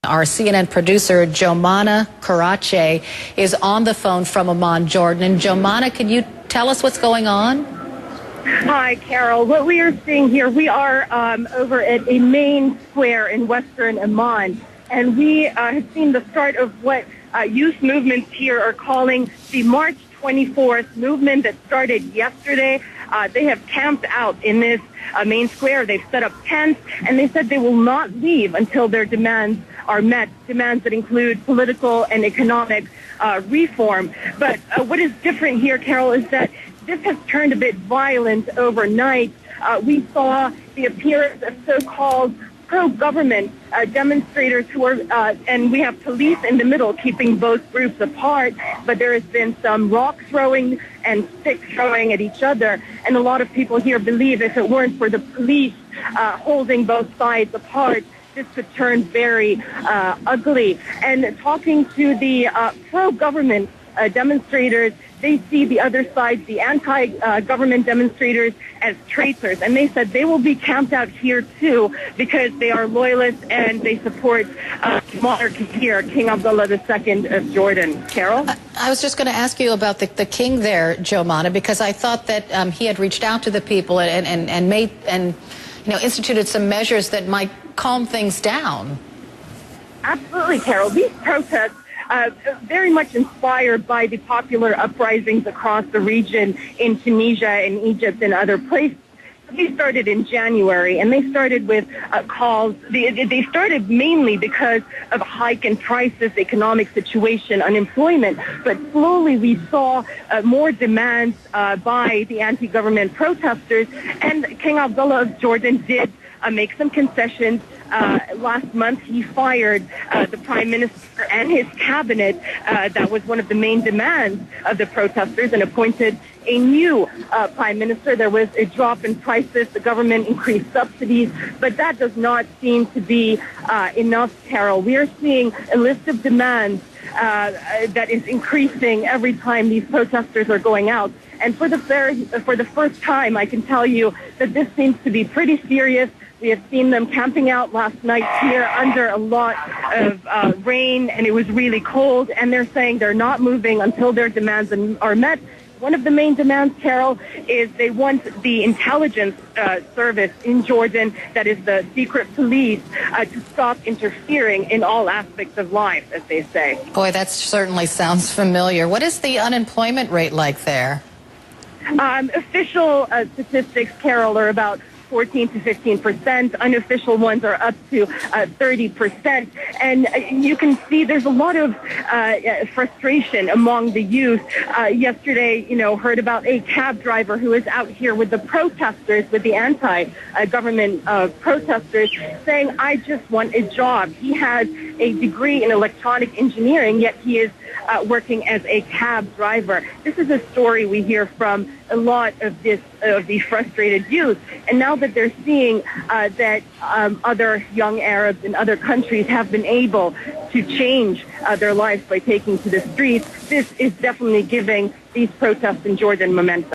Our CNN producer, Jomana Karadsheh, is on the phone from Amman, Jordan. And Jomana, can you tell us what's going on? Hi, Carol. What we are seeing here, we are over at a main square in western Amman, and we have seen the start of what youth movements here are calling the March 24th movement that started yesterday. They have camped out in this main square. They've set up tents, and they said they will not leave until their demands are met, demands that include political and economic reform. But what is different here, Carol, is that this has turned a bit violent overnight. We saw the appearance of so-called pro-government demonstrators who are, and we have police in the middle keeping both groups apart, but there has been some rock throwing and stick throwing at each other, and a lot of people here believe if it weren't for the police holding both sides apart, this could turn very ugly. And talking to the pro-government demonstrators, they see the other side, the anti-government demonstrators, as traitors. And they said they will be camped out here, too, because they are loyalists and they support monarchy here, King Abdullah II of Jordan. Carol? I was just going to ask you about the king there, Jomana, because I thought that he had reached out to the people and made instituted some measures that might calm things down. Absolutely, Carol. These protests very much inspired by the popular uprisings across the region in Tunisia and Egypt and other places. They started in January, and they started with calls. They started mainly because of a hike in prices, economic situation, unemployment. But slowly we saw more demands by the anti-government protesters, and King Abdullah of Jordan did make some concessions. Last month, he fired the prime minister and his cabinet. That was one of the main demands of the protesters, and appointed a new prime minister. There was a drop in prices. The government increased subsidies, but that does not seem to be enough, Carol. We are seeing a list of demands that is increasing every time these protesters are going out. And for the first time, I can tell you that this seems to be pretty serious. We have seen them camping out last night here under a lot of rain, and it was really cold, and they're saying they're not moving until their demands are met. One of the main demands, Carol, is they want the intelligence service in Jordan, that is the secret police, to stop interfering in all aspects of life, as they say. Boy, that certainly sounds familiar. What is the unemployment rate like there? Official statistics, Carol, are about 14 to 15%. Unofficial ones are up to 30%. And you can see there's a lot of frustration among the youth. Yesterday, heard about a cab driver who is out here with the protesters, with the anti-government protesters, saying, I just want a job. He has a degree in electronic engineering, yet he is working as a cab driver. This is a story we hear from a lot of the frustrated youth. And now that they're seeing that other young Arabs in other countries have been able to change their lives by taking to the streets, this is definitely giving these protests in Jordan momentum.